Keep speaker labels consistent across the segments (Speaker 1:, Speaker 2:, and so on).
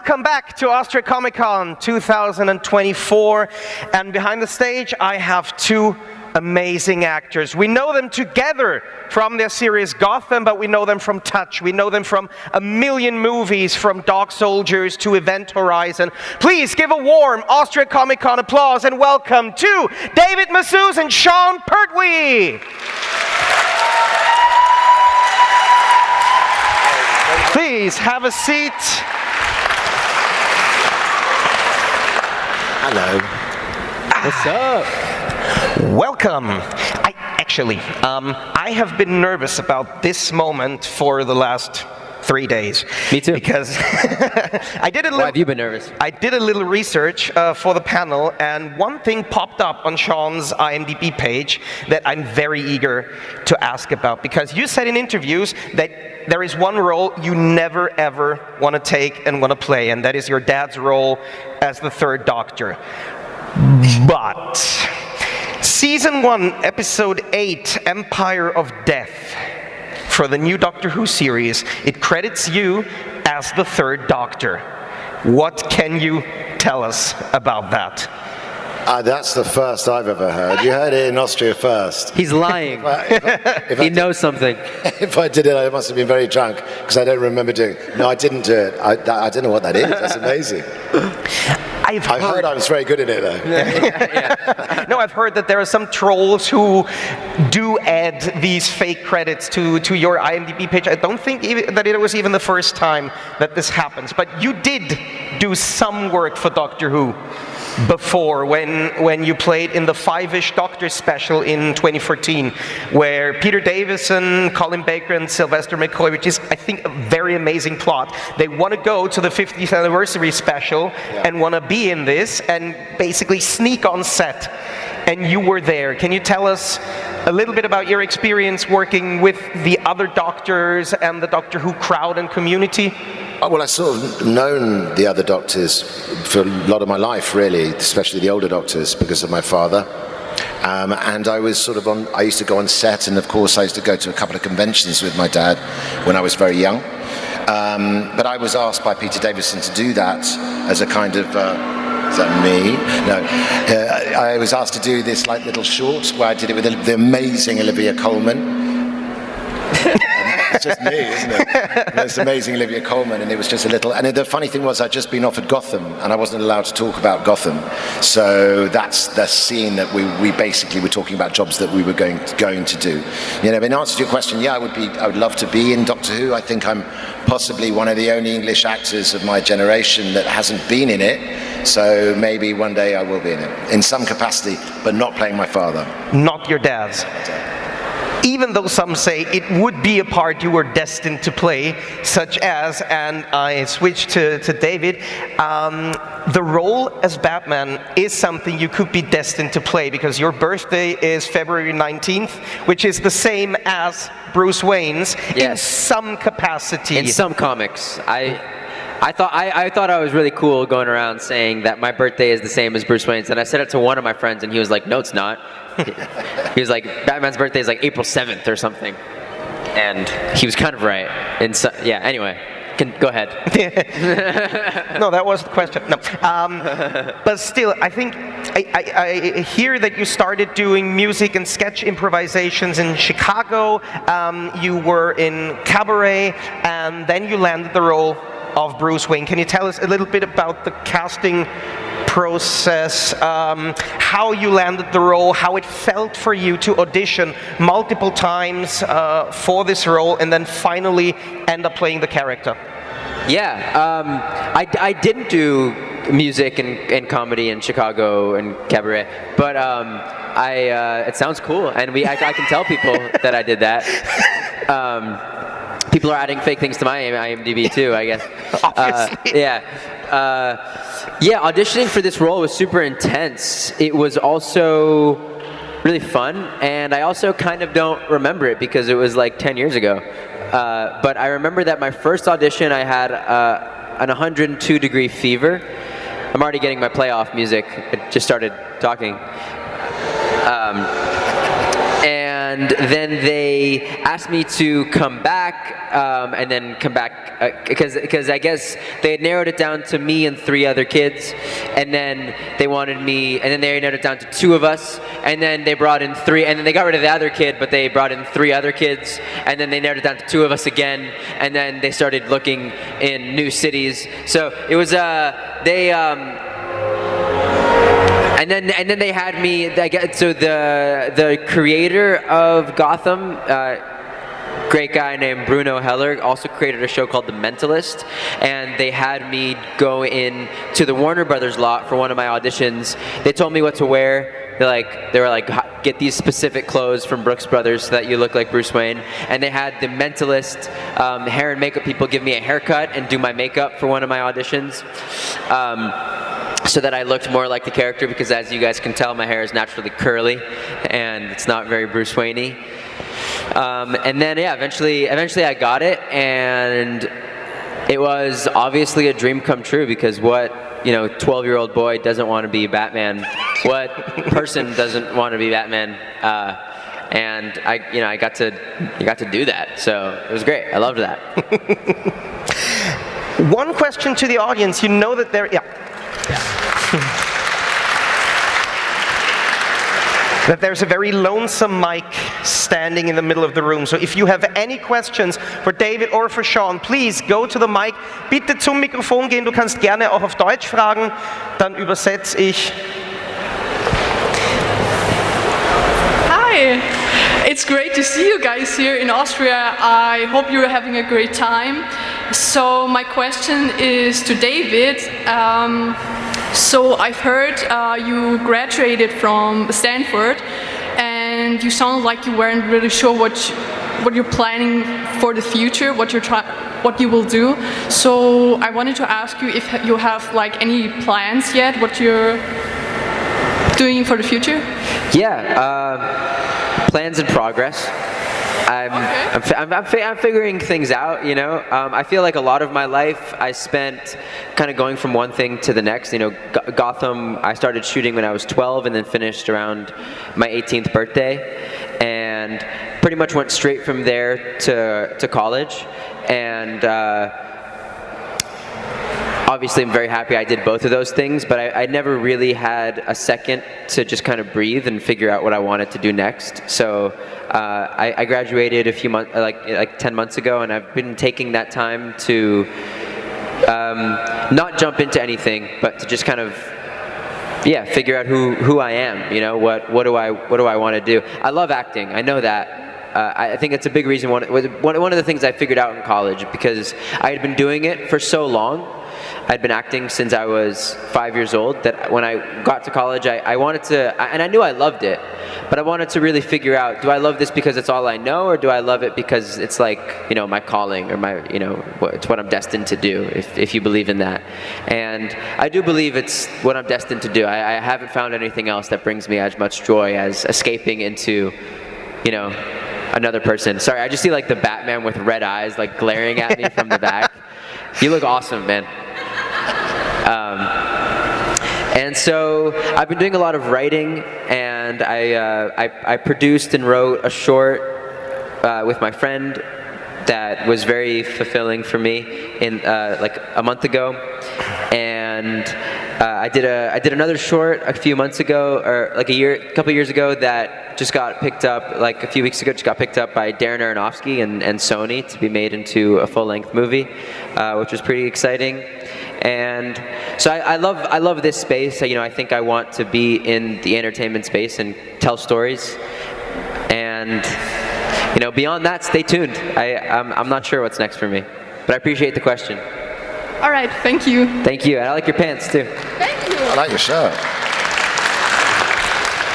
Speaker 1: Welcome back to Austria Comic Con 2024. And behind the stage, I have two amazing actors. We know them together from their series Gotham, but we know them from Touch. We know them from a million movies, from Dog Soldiers to Event Horizon. Please give a warm Austria Comic Con applause and welcome to David MAZOUZ and Sean Pertwee. Please have a seat.
Speaker 2: Hello.
Speaker 1: What's up? Welcome. I have been nervous about this moment for the last 3 days.
Speaker 3: Me too.
Speaker 1: Because I did a little.
Speaker 3: Why have you been nervous?
Speaker 1: I did a little research for the panel, and one thing popped up on Sean's IMDb page that I'm very eager to ask about. Because you said in interviews that there is one role you never ever want to take and want to play, and that is your dad's role as the third Doctor. But Season 1, Episode 8, Empire of Death, for the new Doctor Who series, it credits you as the third Doctor. What can you tell us about that?
Speaker 2: That's the first I've ever heard. You heard it in Austria first.
Speaker 3: He's lying. He knows something.
Speaker 2: If I did it, I must have been very drunk, because I don't remember doing it. No, I didn't do it. I don't know what that is. That's amazing.
Speaker 1: I've heard
Speaker 2: I was very good at it, though.
Speaker 1: Yeah. No, I've heard that there are some trolls who do add these fake credits to your IMDb page. I don't think that it was even the first time that this happens. But you did do some work for Doctor Who before, when you played in the 5-ish Doctor special in 2014, where Peter Davison, Colin Baker, and Sylvester McCoy, which is, I think, a very amazing plot. They want to go to the 50th anniversary special and want to be in this and basically sneak on set. And you were there. Can you tell us a little bit about your experience working with the other Doctors and the Doctor Who crowd and community?
Speaker 2: Well, I've sort of known the other Doctors for a lot of my life, really, especially the older Doctors, because of my father. And I was sort of I used to go on set, and of course I used to go to a couple of conventions with my dad when I was very young. But I was asked by Peter Davison to do that as a kind of... is that me? No. I was asked to do this like little short where I did it with the amazing Olivia Colman. It's just me, isn't it? Most amazing Olivia Colman, and it was just a little... And the funny thing was, I'd just been offered Gotham, and I wasn't allowed to talk about Gotham. So that's the scene that we basically were talking about jobs that we were going to do. You know, in answer to your question, yeah, I would love to be in Doctor Who. I think I'm possibly one of the only English actors of my generation that hasn't been in it. So maybe one day I will be in it, in some capacity, but not playing my father.
Speaker 1: Not your dad's. Even though some say it would be a part you were destined to play, such as, and I switch to David, the role as Batman is something you could be destined to play, because your birthday is February 19th, which is the same as Bruce Wayne's, in some capacity.
Speaker 3: In some comics. I thought I was really cool going around saying that my birthday is the same as Bruce Wayne's, and I said it to one of my friends, and he was like, no, it's not. He was like, Batman's birthday is like April 7th or something. And he was kind of right. And so, yeah, anyway, go ahead.
Speaker 1: No, that was the question. No. But still, I think I hear that you started doing music and sketch improvisations in Chicago. You were in Cabaret, and then you landed the role of Bruce Wayne. Can you tell us a little bit about the casting process, how you landed the role, how it felt for you to audition multiple times for this role and then finally end up playing the character?
Speaker 3: Yeah, I didn't do music and comedy in Chicago and Cabaret, but it sounds cool, and I can tell people that I did that. People are adding fake things to my IMDb too, I guess.
Speaker 1: Obviously.
Speaker 3: Yeah, auditioning for this role was super intense. It was also really fun, and I also kind of don't remember it because it was like 10 years ago. But I remember that my first audition, I had an 102-degree fever. I'm already getting my playoff music. I just started talking. And and then they asked me to come back, and then come back because I guess they had narrowed it down to me and 3 other kids, and then they wanted me, and then they narrowed it down to 2 of us, and then they brought in 3, and then they got rid of the other kid, but they brought in 3 other kids, and then they narrowed it down to 2 of us again, and then they started looking in new cities. So it was and then they had me. So the creator of Gotham, great guy named Bruno Heller, also created a show called The Mentalist, and they had me go in to the Warner Brothers lot for one of my auditions. They told me what to wear. They were like, get these specific clothes from Brooks Brothers so that you look like Bruce Wayne. And they had The Mentalist hair and makeup people give me a haircut and do my makeup for one of my auditions. So that I looked more like the character, because as you guys can tell, my hair is naturally curly and it's not very Bruce Wayne-y. And then yeah, eventually I got it, and it was obviously a dream come true, because what 12-year-old boy doesn't want to be Batman? What person doesn't want to be Batman? And I got to do that, so it was great. I loved that.
Speaker 1: One question to the audience. You know that there, that there's a very lonesome mic standing in the middle of the room. So if you have any questions for David or for Sean, please go to the mic. Bitte zum Mikrofon gehen. Du kannst gerne auch auf Deutsch fragen. Dann übersetze ich.
Speaker 4: Hi. It's great to see you guys here in Austria. I hope you're having a great time. So my question is to David. So I've heard you graduated from Stanford, and you sound like you weren't really sure what you're planning for the future, what you will do. So I wanted to ask you if you have like any plans yet, what you're doing for the future?
Speaker 3: Yeah, plans in progress. I'm figuring things out, I feel like a lot of my life I spent kind of going from one thing to the next. Gotham, I started shooting when I was 12 and then finished around my 18th birthday, and pretty much went straight from there to college. And obviously I'm very happy I did both of those things, but I never really had a second to just kind of breathe and figure out what I wanted to do next. So I graduated a few months, like 10 months ago, and I've been taking that time to not jump into anything, but to just kind of figure out who I am. What do I want to do? I love acting. I know that. I think it's a big reason. One of the things I figured out in college, because I had been doing it for so long. I'd been acting since I was 5 years old, that when I got to college, I wanted to, and I knew I loved it, but I wanted to really figure out, do I love this because it's all I know, or do I love it because it's like, my calling, or my, it's what I'm destined to do, if you believe in that. And I do believe it's what I'm destined to do. I haven't found anything else that brings me as much joy as escaping into, another person. Sorry, I just see like the Batman with red eyes, like glaring at me from the back. You look awesome, man. And so I've been doing a lot of writing, and I produced and wrote a short with my friend that was very fulfilling for me in like a month ago. And I did another short a few months ago, or like a couple years ago, that just got picked up, like a few weeks ago, just got picked up by Darren Aronofsky and Sony to be made into a full-length movie, which was pretty exciting. And so I love this space. I think I want to be in the entertainment space and tell stories. And beyond that, stay tuned. I'm not sure what's next for me, but I appreciate the question.
Speaker 4: All right, thank you.
Speaker 3: Thank you, and I like your pants too.
Speaker 4: Thank you.
Speaker 2: I like your shirt.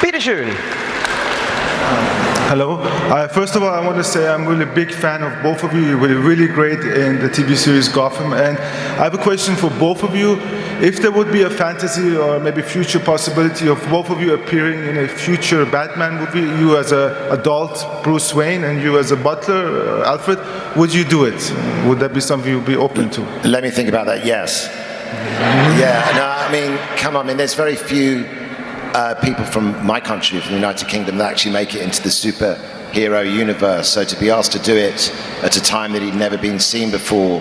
Speaker 1: Bitte schön.
Speaker 5: Hello. First of all, I want to say I'm really a big fan of both of you. You were really great in the TV series Gotham. And I have a question for both of you. If there would be a fantasy or maybe future possibility of both of you appearing in a future Batman movie, you as an adult Bruce Wayne and you as a butler, Alfred, would you do it? Would that be something you'd be open to?
Speaker 2: Let me think about that. Yes. Yeah. No, I mean, come on. I mean, there's very few people from my country, from the United Kingdom, that actually make it into the super hero universe. So to be asked to do it at a time that he'd never been seen before,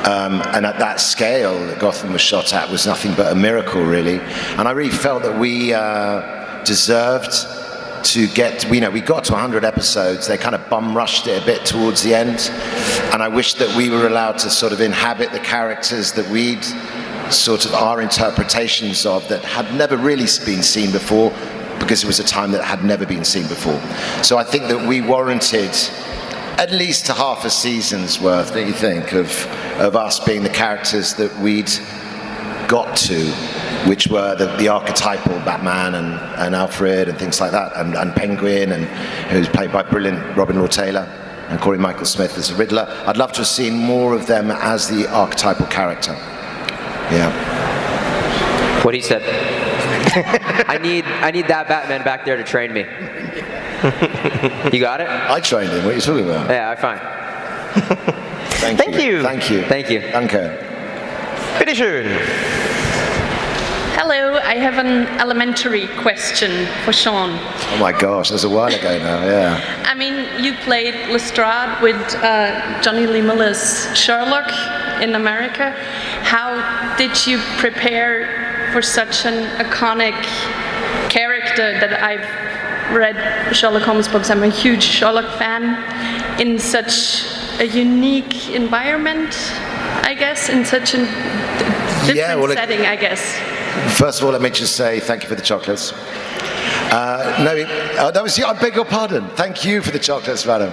Speaker 2: and at that scale that Gotham was shot at, was nothing but a miracle, really. And I really felt that we deserved to get, we got to 100 episodes. They kind of bum rushed it a bit towards the end, and I wish that we were allowed to sort of inhabit the characters that we'd sort of our interpretations of, that had never really been seen before, because it was a time that had never been seen before. So I think that we warranted at least a half a season's worth, don't you think, of us being the characters that we'd got to, which were the archetypal Batman and Alfred and things like that, and Penguin, and who's played by brilliant Robin Lord Taylor, and Corey Michael Smith as the Riddler. I'd love to have seen more of them as the archetypal character. Yeah.
Speaker 3: What he said. I need that Batman back there to train me. You got it?
Speaker 2: I trained him. What are you talking about?
Speaker 3: Yeah, fine.
Speaker 2: Thank you.
Speaker 3: Thank you.
Speaker 2: Danke.
Speaker 1: Bitte schön.
Speaker 6: Hello, I have an elementary question for Sean.
Speaker 2: Oh my gosh, that's a while ago now, yeah.
Speaker 6: I mean, you played Lestrade with Johnny Lee Miller's Sherlock in America. How did you prepare for such an iconic character that I've read Sherlock Holmes books? I'm a huge Sherlock fan. In such a unique environment, I guess, in such a different setting, I guess.
Speaker 2: First of all, let me just say thank you for the chocolates. I beg your pardon. Thank you for the chocolates, madam.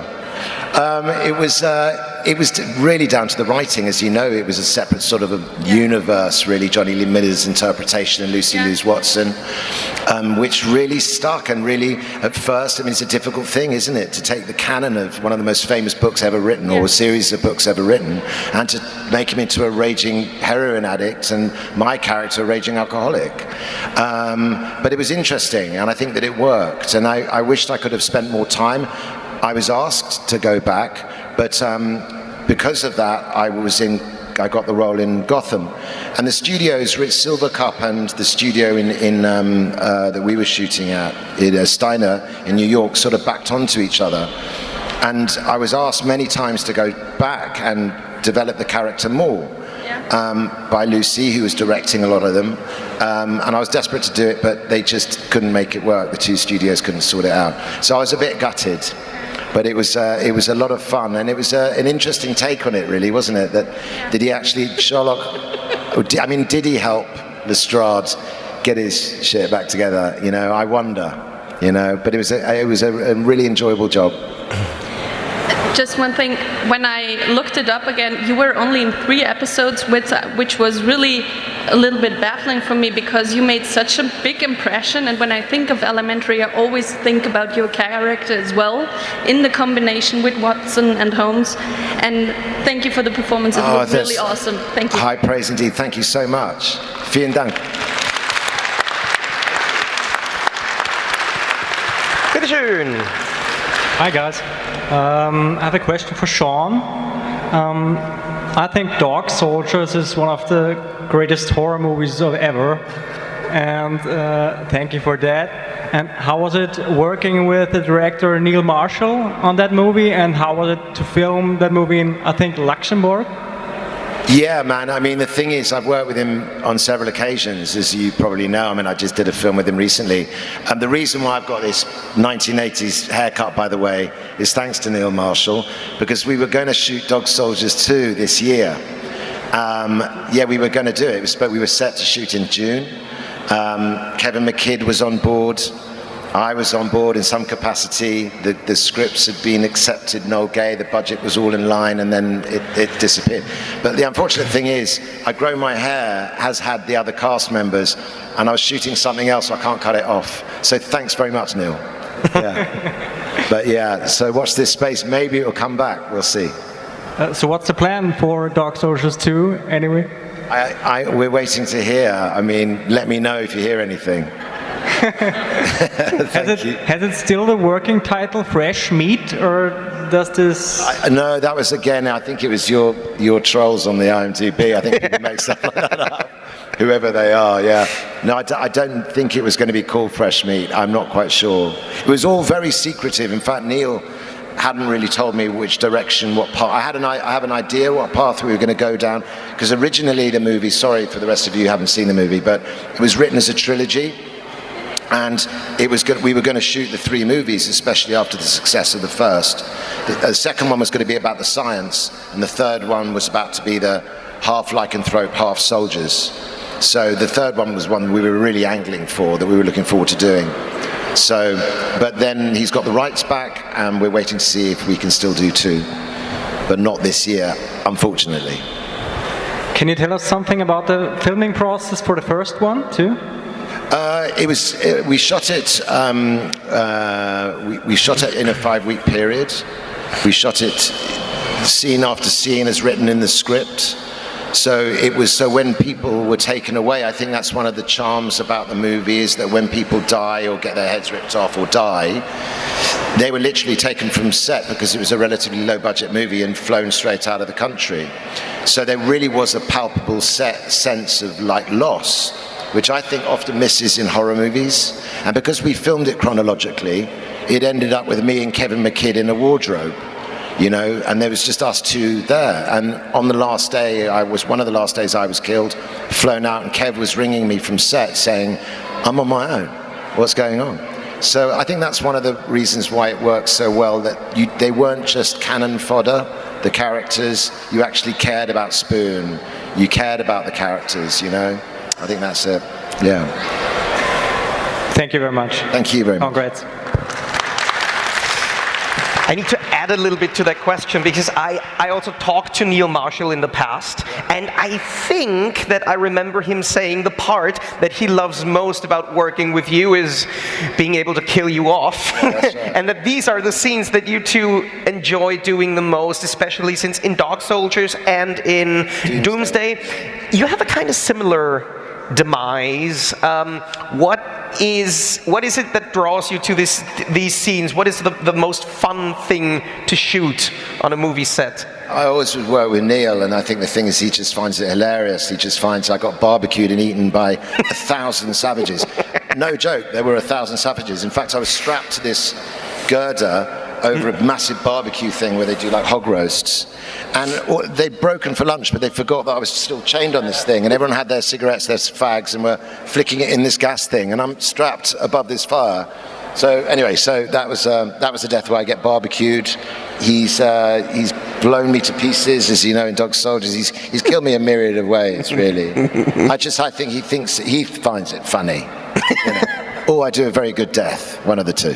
Speaker 2: It was really down to the writing, as you know. It was a separate sort of a universe, really. Johnny Lee Miller's interpretation and Lucy Liu's Watson, which really stuck. And really, at first, I mean, it's a difficult thing, isn't it, to take the canon of one of the most famous books ever written, or a series of books ever written, and to make him into a raging heroin addict and my character a raging alcoholic. But it was interesting, and I think that it worked. And I wished I could have spent more time. I was asked to go back, but because of that, I got the role in Gotham. And the studios, Ritz Silver Cup and the studio that we were shooting at, in Steiner in New York, sort of backed onto each other. And I was asked many times to go back and develop the character more. By Lucy, who was directing a lot of them. And I was desperate to do it, but they just couldn't make it work. The two studios couldn't sort it out. So I was a bit gutted. But it was a lot of fun, and it was an interesting take on it, really, wasn't it? Did he actually, Sherlock, did he help Lestrade get his shit back together? I wonder, but it was a really enjoyable job.
Speaker 6: Just one thing, when I looked it up again, you were only in 3 episodes, which was really a little bit baffling for me, because you made such a big impression. And when I think of Elementary, I always think about your character as well, in the combination with Watson and Holmes. And thank you for the performance. It was really awesome. Thank you.
Speaker 2: High praise indeed. Thank you so much. Vielen Dank.
Speaker 1: Bitte schön.
Speaker 7: Hi guys. I have a question for Sean. I think Dog Soldiers is one of the greatest horror movies of ever, and thank you for that. And how was it working with the director Neil Marshall on that movie, and how was it to film that movie in, I think, Luxembourg?
Speaker 2: Yeah, man. I mean, the thing is, I've worked with him on several occasions, as you probably know. I mean, I just did a film with him recently. And the reason why I've got this 1980s haircut, by the way, is thanks to Neil Marshall, because we were going to shoot Dog Soldiers 2 this year. We were going to do it, but we were set to shoot in June. Kevin McKidd was on board. I was on board in some capacity. The scripts had been accepted, no gay, the budget was all in line, and then it disappeared. But the unfortunate thing is, I'd grown my hair, as had the other cast members, and I was shooting something else, so I can't cut it off. So thanks very much, Neil. Yeah. But yeah, so watch this space. Maybe it'll come back. We'll see.
Speaker 7: So what's the plan for Dog Soldiers 2, anyway?
Speaker 2: We're waiting to hear. I mean, let me know if you hear anything.
Speaker 7: Has it still the working title Fresh Meat, or does this...
Speaker 2: No, that was, again, I think it was your trolls on the IMDb. I think people make stuff like that up. Whoever they are, yeah. No, I don't think it was going to be called Fresh Meat. I'm not quite sure. It was all very secretive. In fact, Neil hadn't really told me which direction, what path. I have an idea what path we were going to go down, because originally the movie, sorry for the rest of you who haven't seen the movie, but it was written as a trilogy, and we were going to shoot the 3 movies, especially after the success of the first. The second one was going to be about the science, and the third one was about to be the half lycanthrope, half soldiers. So the third one was one we were really angling for, that we were looking forward to doing. So, but then he's got the rights back, and we're waiting to see if we can still do 2, but not this year, unfortunately.
Speaker 7: Can you tell us something about the filming process for the first one too?
Speaker 2: We shot it. We shot it in a 5-week period. We shot it scene after scene as written in the script. So when people were taken away, I think that's one of the charms about the movie, is that when people die or get their heads ripped off or die, they were literally taken from set, because it was a relatively low budget movie, and flown straight out of the country. So there really was a palpable sense of like loss, which I think often misses in horror movies. And because we filmed it chronologically, it ended up with me and Kevin McKidd in a wardrobe. You know, and there was just us 2 there. And on the last day, one of the last days I was killed, flown out, and Kev was ringing me from set saying, I'm on my own, what's going on? So I think that's one of the reasons why it works so well, that they weren't just cannon fodder, the characters. You actually cared about Spoon, you cared about the characters, you know. I think that's it, yeah.
Speaker 7: Thank you very much.
Speaker 2: Thank you very much.
Speaker 7: Congrats.
Speaker 1: I need to add a little bit to that question, because I also talked to Neil Marshall in the past, and I think that I remember him saying the part that he loves most about working with you is being able to kill you off. Right. And that these are the scenes that you 2 enjoy doing the most, especially since in Dog Soldiers and in Doomsday, you have a kind of similar demise. What is it that draws you to these scenes? What is the most fun thing to shoot on a movie set?
Speaker 2: I always would work with Neil, and I think the thing is, he just finds it hilarious. He just finds I got barbecued and eaten by 1,000 savages. No joke, there were 1,000 savages. In fact, I was strapped to this girder over a massive barbecue thing where they do like hog roasts, and they'd broken for lunch, but they forgot that I was still chained on this thing, and everyone had their cigarettes, their fags, and were flicking it in this gas thing, and I'm strapped above this fire. So anyway, that was the death where I get barbecued. He's blown me to pieces, as you know, in Dog Soldiers. He's killed me a myriad of ways, really. I think he finds it funny. You know? Or I do a very good death, one of the 2.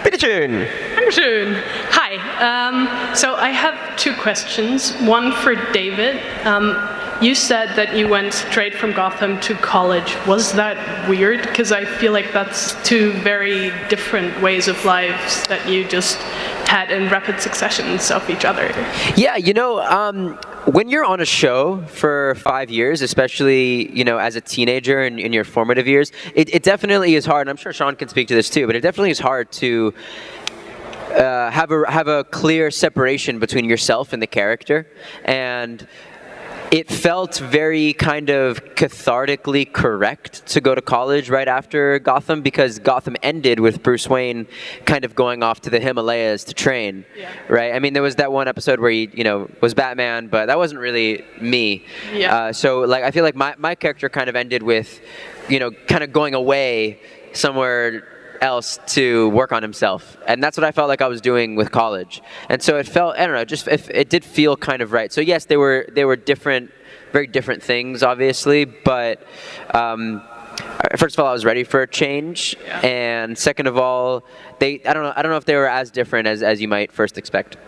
Speaker 1: Bitteschön.
Speaker 6: Dankeschön. Hi. So I have 2 questions. One for David. You said that you went straight from Gotham to college. Was that weird? Because I feel like that's 2 very different ways of lives that you just had in rapid successions of each other.
Speaker 3: Yeah, you know, when you're on a show for 5 years, especially, you know, as a teenager and in your formative years, it definitely is hard, and I'm sure Sean can speak to this too, but it definitely is hard to have a clear separation between yourself and the character. And it felt very kind of cathartically correct to go to college right after Gotham, because Gotham ended with Bruce Wayne kind of going off to the Himalayas to train, right? I mean, there was that one episode where he, you know, was Batman, but that wasn't really me. Yeah. So, like, I feel like my character kind of ended with, you know, kind of going away somewhere else to work on himself, and that's what I felt like I was doing with college. And so it felt, I don't know, just it did feel kind of right. So yes, they were different, very different things, obviously, but first of all, I was ready for a change, and second of all, I don't know if they were as different as you might first expect.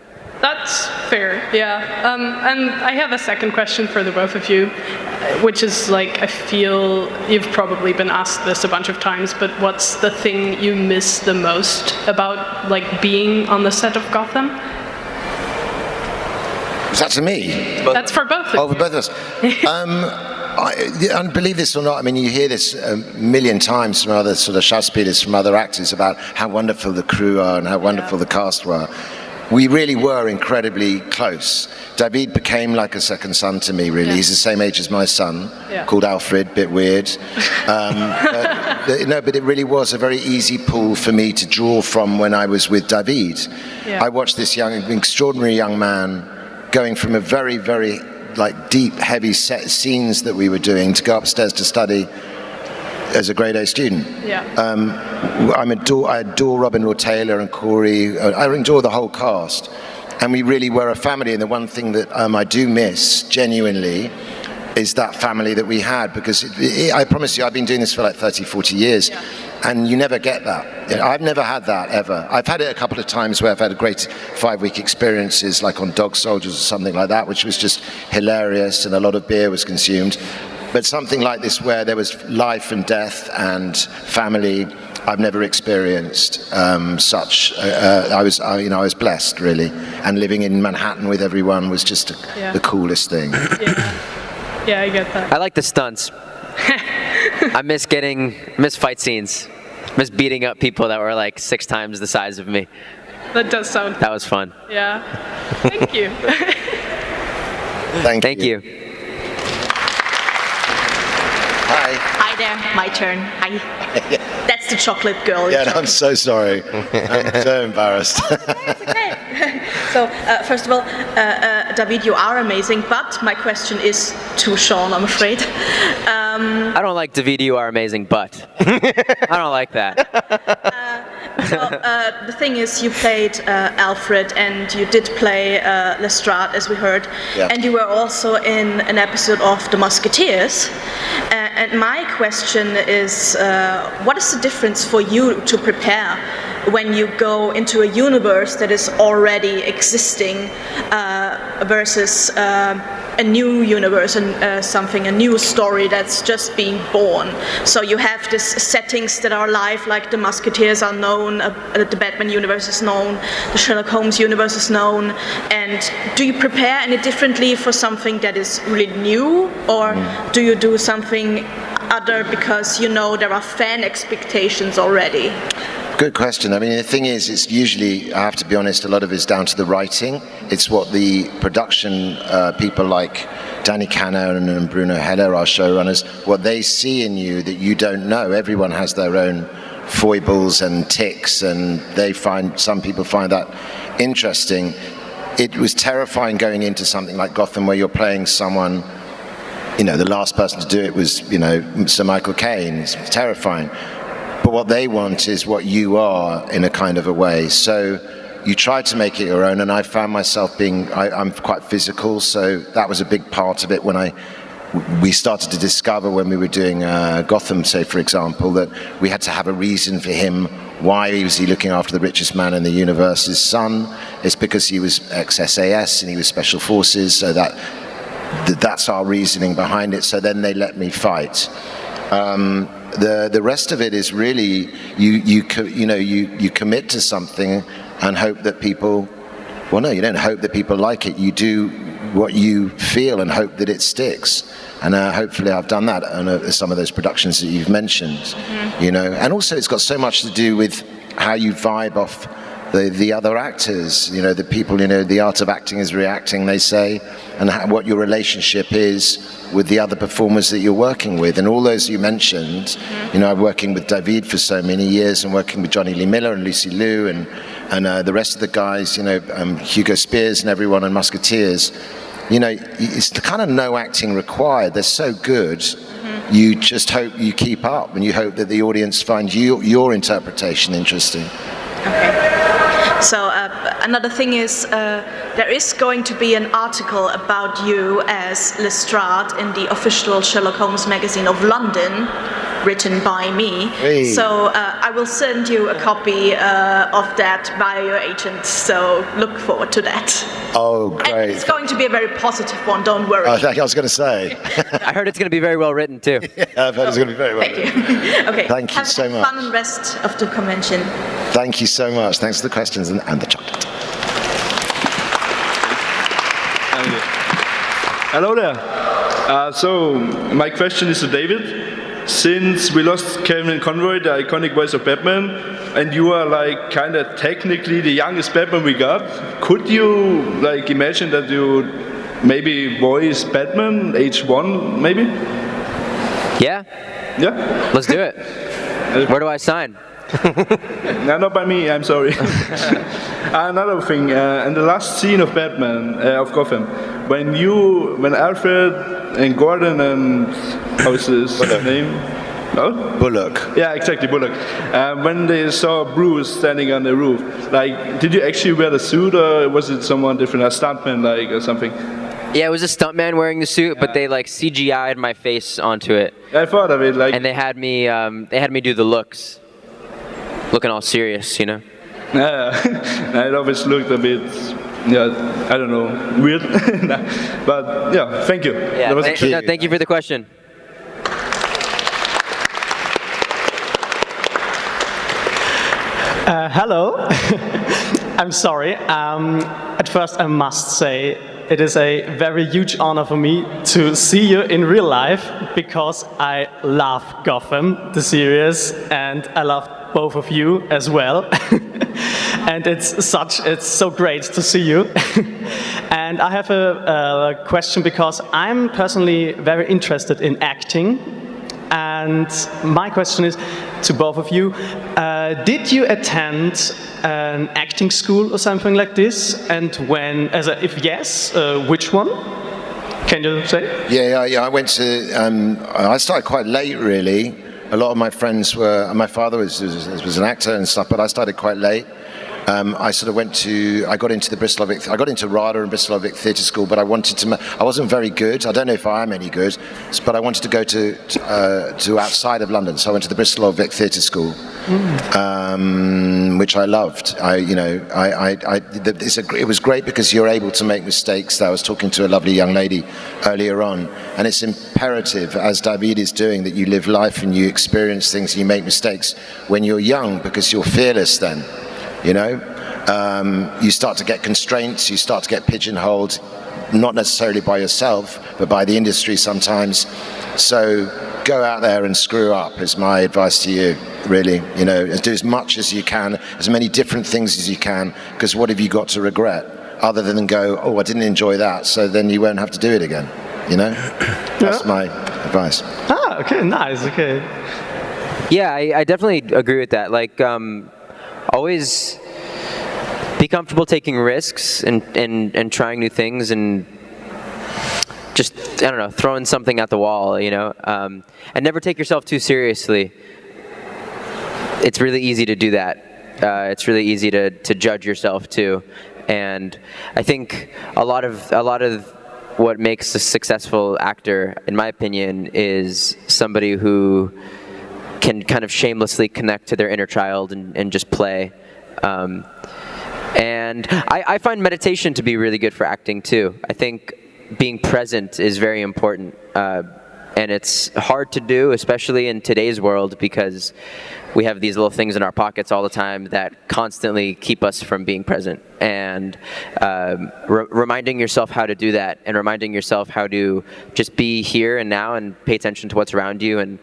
Speaker 6: That's fair, yeah. And I have a second question for the both of you, which is like, I feel you've probably been asked this a bunch of times, but what's the thing you miss the most about like being on the set of Gotham?
Speaker 2: Is that to me?
Speaker 6: That's for both of you.
Speaker 2: Oh, for both of us. I believe this or not, I mean, you hear this a million times from other sort of Schauspielers, from other actors, about how wonderful the crew are and how wonderful the cast were. we really were incredibly close. David became like a second son to me, really. He's the same age as my son, called Alfred, bit weird. But it really was a very easy pool for me to draw from when I was with David. I watched this extraordinary young man going from a very, very deep, heavy set scenes that we were doing to go upstairs to study as a grade A student. I adore Robin Lord Taylor and Corey. I adore the whole cast. And we really were a family. And the one thing that I do miss, genuinely, is that family that we had. Because I promise you, I've been doing this for 30, 40 years. And you never get that. I've never had that, ever. I've had it a couple of times where I've had great 5-week experiences, like on Dog Soldiers or something like that, which was just hilarious and a lot of beer was consumed. But something like this where there was life and death and family, I've never experienced such. I was blessed, really. And living in Manhattan with everyone was just the coolest thing.
Speaker 6: Yeah, I get that.
Speaker 3: I like the stunts. I miss fight scenes. Miss beating up people that were 6 times the size of me.
Speaker 6: That does sound.
Speaker 3: That was fun.
Speaker 6: Yeah. Thank you.
Speaker 2: Thank you.
Speaker 8: Hi there, my turn. Hi. That's the chocolate girl.
Speaker 2: Yeah, no, I'm so sorry. I'm so embarrassed.
Speaker 8: It's okay. So, first of all, David, you are amazing, but my question is to Sean, I'm afraid.
Speaker 3: I don't like David, you are amazing, but. I don't like that.
Speaker 8: The thing is, you played Alfred, and you did play Lestrade, as we heard, and you were also in an episode of The Musketeers. And my question is, what is the difference for you to prepare when you go into a universe that is already existing versus a new universe and a new story that's just being born? So you have these settings that are live, like the Musketeers are known, the Batman universe is known, the Sherlock Holmes universe is known, and do you prepare any differently for something that is really new, or do you do something other because there are fan expectations already?
Speaker 2: Good question. I mean, the thing is, it's usually, I have to be honest, a lot of it is down to the writing. It's what the production people like Danny Cannon and Bruno Heller, our showrunners, what they see in you that you don't know. Everyone has their own foibles and tics, and some people find that interesting. It was terrifying going into something like Gotham, where you're playing someone, the last person to do it was, Sir Michael Caine. It's terrifying. But what they want is what you are, in a kind of a way. So you try to make it your own, and I found myself I'm quite physical, so that was a big part of it when we started to discover when we were doing Gotham, say, for example, that we had to have a reason for him. Why was he looking after the richest man in the universe, his son? It's because he was ex-SAS and he was Special Forces, so that's our reasoning behind it. So then they let me fight. The rest of it is really you commit to something and hope that people. Well, no, you don't hope that people like it. You do what you feel and hope that it sticks. And hopefully, I've done that on some of those productions that you've mentioned. And also it's got so much to do with how you vibe off the other actors. The people. The art of acting is reacting, they say, and what your relationship is with the other performers that you're working with. And all those you mentioned, I'm working with David for so many years and working with Johnny Lee Miller and Lucy Liu and the rest of the guys, Hugo Spears and everyone on Musketeers. It's the kind of no acting required. They're so good. You just hope you keep up, and you hope that the audience finds your interpretation interesting.
Speaker 8: Okay. So another thing is, there is going to be an article about you as Lestrade in the official Sherlock Holmes magazine of London, written by me.
Speaker 2: Hey.
Speaker 8: So I will send you a copy of that via your agent, so look forward to that.
Speaker 2: Oh, great.
Speaker 8: And it's going to be a very positive one, don't worry.
Speaker 2: I was going to say.
Speaker 3: I heard it's going to be very well written, too.
Speaker 2: Yeah, I've heard it's going to be very well written.
Speaker 8: Thank you. Okay.
Speaker 2: Thank you so much.
Speaker 8: Have fun and rest of the convention.
Speaker 2: Thank you so much. Thanks for the questions and the chocolate.
Speaker 9: Hello there. So my question is to David. since we lost Kevin Conroy, the iconic voice of Batman, and you are like kind of technically the youngest Batman we got, could you like imagine that you maybe voice Batman age 1 maybe?
Speaker 3: Yeah.
Speaker 9: Yeah?
Speaker 3: Let's do it. Where do I sign?
Speaker 9: No, not by me, I'm sorry. Another thing, in the last scene of Batman, of Gotham, when Alfred and Gordon and, how is his name? Oh?
Speaker 2: Bullock.
Speaker 9: Yeah, exactly, Bullock. When they saw Bruce standing on the roof, like, did you actually wear the suit, or was it someone different, a stuntman, like, or something?
Speaker 3: Yeah, it was a stuntman wearing the suit, but they like CGI'd my face onto it.
Speaker 9: I thought of it, like.
Speaker 3: And they had me do the looks, looking all serious, you know.
Speaker 9: Yeah, it always looked a bit, yeah, I don't know, weird. But yeah, thank you.
Speaker 3: Yeah, thank you for the question.
Speaker 7: Hello. I'm sorry. At first, I must say it is a very huge honor for me to see you in real life because I love Gotham, the series, and I love both of you as well. And it's so great to see you. And I have a question because I'm personally very interested in acting. And my question is to both of you, did you attend an acting school or something like this? And when, if yes, which one? Can you say?
Speaker 2: Yeah. I went to, I started quite late really. A lot of my friends were, my father was an actor and stuff, but I started quite late. I got into RADA and Bristol Vic Theatre School, but I wasn't very good. I don't know if I am any good, but I wanted to go to outside of London, so I went to the Bristol Vic Theatre School, which I loved. It was great because you're able to make mistakes. I was talking to a lovely young lady earlier on, and it's imperative, as David is doing, that you live life and you experience things and you make mistakes when you're young because you're fearless then. You know, you start to get constraints, you start to get pigeonholed, not necessarily by yourself, but by the industry sometimes. So go out there and screw up is my advice to you, really. You know, do as much as you can, as many different things as you can, because what have you got to regret? Other than go, oh, I didn't enjoy that, so then you won't have to do it again, you know? That's my advice.
Speaker 7: Ah, okay, nice, okay.
Speaker 3: Yeah, I definitely agree with that. Like, always be comfortable taking risks and trying new things and just, I don't know, throwing something at the wall, you know, and never take yourself too seriously. It's really easy to do that. It's really easy to judge yourself too. And I think a lot of what makes a successful actor, in my opinion, is somebody who can kind of shamelessly connect to their inner child and just play. And I find meditation to be really good for acting too. I think being present is very important. And it's hard to do, especially in today's world, because we have these little things in our pockets all the time that constantly keep us from being present. And reminding yourself how to do that, and reminding yourself how to just be here and now and pay attention to what's around you. And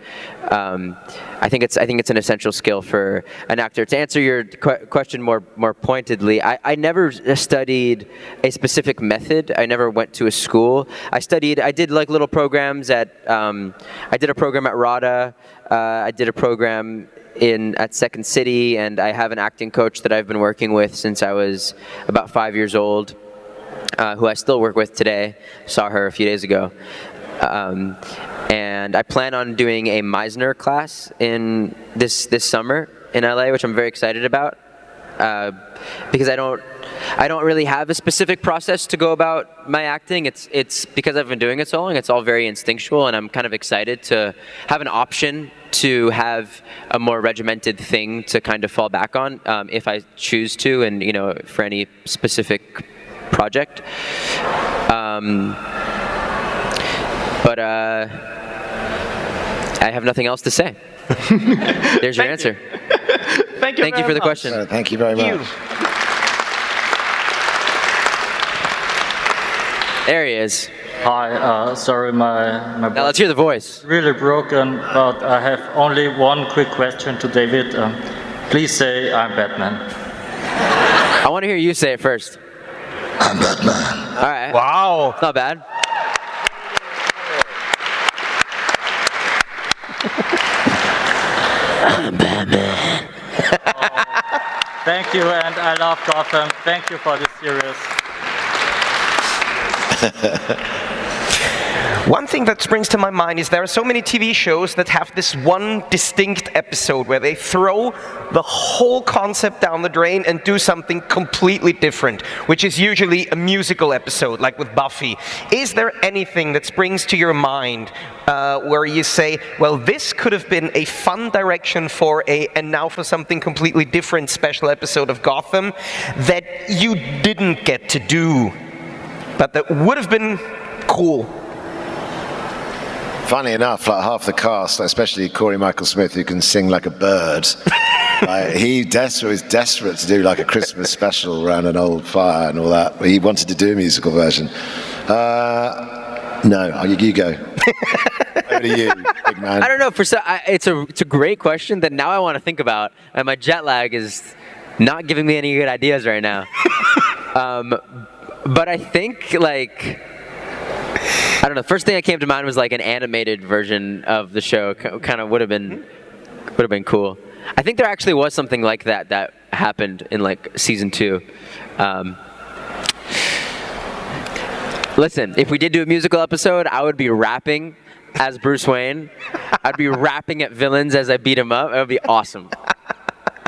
Speaker 3: I think it's an essential skill for an actor. To answer your question more pointedly, I never studied a specific method. I never went to a school. I did like little programs at. I did a program at RADA. I did a program at Second City, and I have an acting coach that I've been working with since I was about 5 years old, who I still work with today. Saw her a few days ago. And I plan on doing a Meisner class in this summer in LA, which I'm very excited about, because I don't really have a specific process to go about my acting. It's because I've been doing it so long, it's all very instinctual, and I'm kind of excited to have an option to have a more regimented thing to kind of fall back on if I choose to, and you know, for any specific project. But I have nothing else to say. There's your answer.
Speaker 7: Thank you
Speaker 3: for the question.
Speaker 2: Thank you very much.
Speaker 3: There he is.
Speaker 10: Hi, sorry, my
Speaker 3: Now let's hear the voice.
Speaker 10: really broken, but I have only one quick question to David. Please say I'm Batman.
Speaker 3: I want to hear you say it first.
Speaker 2: I'm Batman.
Speaker 3: All right.
Speaker 1: Wow.
Speaker 3: It's not bad.
Speaker 2: I'm Batman.
Speaker 10: Thank you, and I love Gotham. Thank you for this series.
Speaker 1: One thing that springs to my mind is there are so many TV shows that have this one distinct episode where they throw the whole concept down the drain and do something completely different, which is usually a musical episode, like with Buffy. Is there anything that springs to your mind where you say, well, this could have been a fun direction for and now for something completely different special episode of Gotham that you didn't get to do, but that would have been cool?
Speaker 2: Funny enough, like half the cast, especially Corey Michael Smith, who can sing like a bird, he was desperate to do like a Christmas special around an old fire and all that. He wanted to do a musical version. No, you go. Over to you, big man.
Speaker 3: I don't know. It's a great question that now I want to think about, and my jet lag is not giving me any good ideas right now. But I think I don't know. The first thing that came to mind was like an animated version of the show. Kind of would have been cool. I think there actually was something like that happened in like season 2. Listen, if we did do a musical episode, I would be rapping as Bruce Wayne. I'd be rapping at villains as I beat them up. It would be awesome.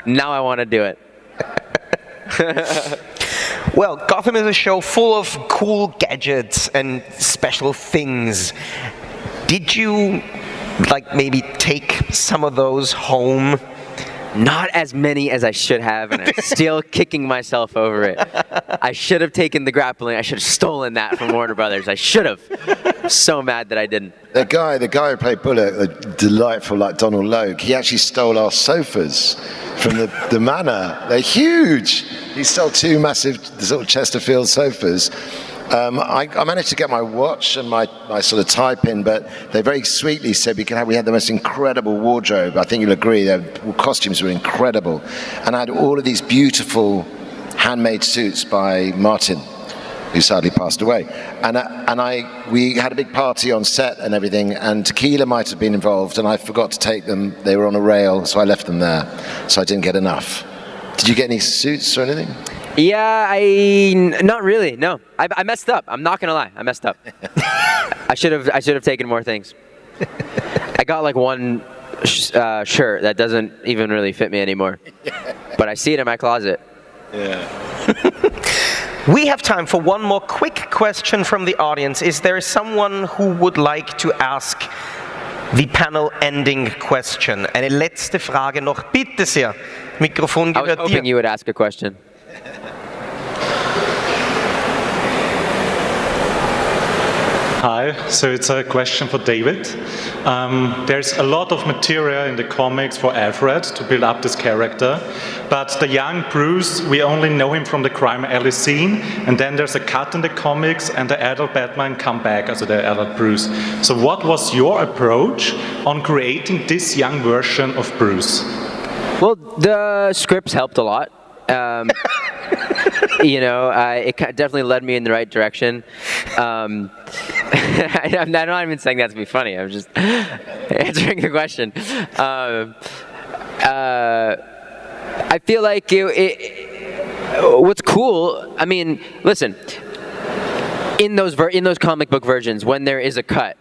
Speaker 3: Now I want to do it.
Speaker 1: Well, Gotham is a show full of cool gadgets and special things. Did you, maybe take some of those home?
Speaker 3: Not as many as I should have, and I'm still kicking myself over it. I should have taken the grappling. I should have stolen that from Warner Brothers. I should have. So mad that I didn't.
Speaker 2: The guy who played Bullock, the delightful Donald Logue, he actually stole our sofas from the manor. They're huge. He stole 2 massive sort of Chesterfield sofas. I managed to get my watch and my sort of type in, but they very sweetly said we had the most incredible wardrobe. I think you'll agree, the costumes were incredible. And I had all of these beautiful handmade suits by Martin, who sadly passed away. We had a big party on set and everything, and tequila might have been involved, and I forgot to take them. They were on a rail, so I left them there. So I didn't get enough. Did you get any suits or anything?
Speaker 3: Yeah, not really. No, I messed up. I'm not gonna lie. I messed up. I should have taken more things. I got like one shirt that doesn't even really fit me anymore. But I see it in my closet.
Speaker 2: Yeah.
Speaker 1: We have time for one more quick question from the audience. Is there someone who would like to ask the panel ending question? Eine letzte Frage noch. Bitte sehr. Mikrofon
Speaker 3: I was
Speaker 1: gehört
Speaker 3: hoping
Speaker 1: dir.
Speaker 3: you would ask a question.
Speaker 11: Hi, so it's a question for David. There's a lot of material in the comics for Alfred to build up this character, but the young Bruce, we only know him from the crime alley scene, and then there's a cut in the comics and the adult Batman come back as the adult Bruce. So what was your approach on creating this young version of Bruce?
Speaker 3: Well, the scripts helped a lot. It definitely led me in the right direction. I'm not even saying that to be funny. I'm just answering the question. I feel like what's cool. I mean, listen. In those comic book versions, when there is a cut,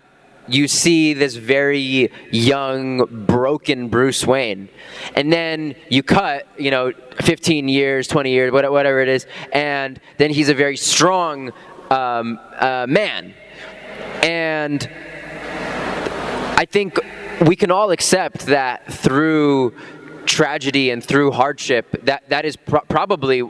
Speaker 3: you see this very young, broken Bruce Wayne. And then you cut, 15 years, 20 years, whatever it is, and then he's a very strong man. And I think we can all accept that through tragedy and through hardship, that is probably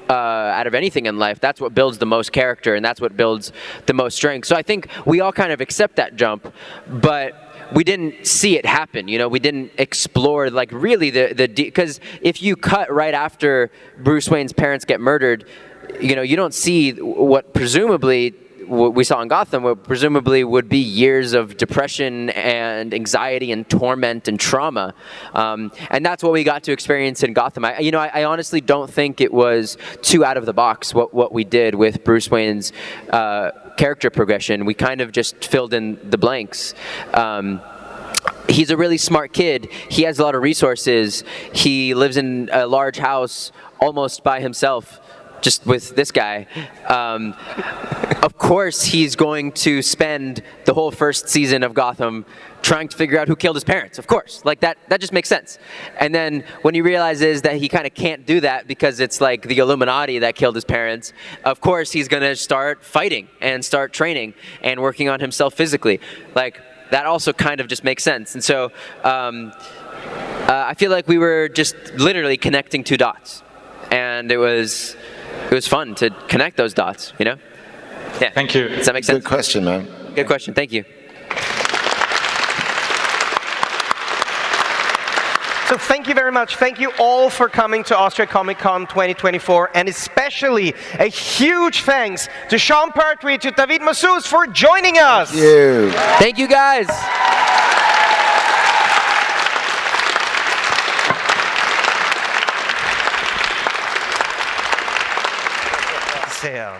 Speaker 3: out of anything in life, that's what builds the most character and that's what builds the most strength. So I think we all kind of accept that jump, but we didn't see it happen. We didn't explore really because if you cut right after Bruce Wayne's parents get murdered, you don't see what presumably what we saw in Gotham, what presumably would be years of depression and anxiety and torment and trauma. And that's what we got to experience in Gotham. I honestly don't think it was too out of the box what we did with Bruce Wayne's character progression. We kind of just filled in the blanks. He's a really smart kid. He has a lot of resources. He lives in a large house almost by himself, just with this guy. Of course, he's going to spend the whole first season of Gotham trying to figure out who killed his parents, of course. Like, that just makes sense. And then when he realizes that he kind of can't do that because it's like the Illuminati that killed his parents, of course he's going to start fighting and start training and working on himself physically. Like, that also kind of just makes sense. And so I feel like we were just literally connecting two dots. And it was fun to connect those dots, you know? Yeah.
Speaker 11: Thank you.
Speaker 3: Does that make sense?
Speaker 2: Good question, man.
Speaker 3: Good question. Thank you.
Speaker 1: So thank you very much. Thank you all for coming to Austria Comic Con 2024, and especially a huge thanks to Sean Pertwee, to David MAZOUZ for joining us.
Speaker 2: Thank you.
Speaker 3: Thank you, guys.
Speaker 1: So.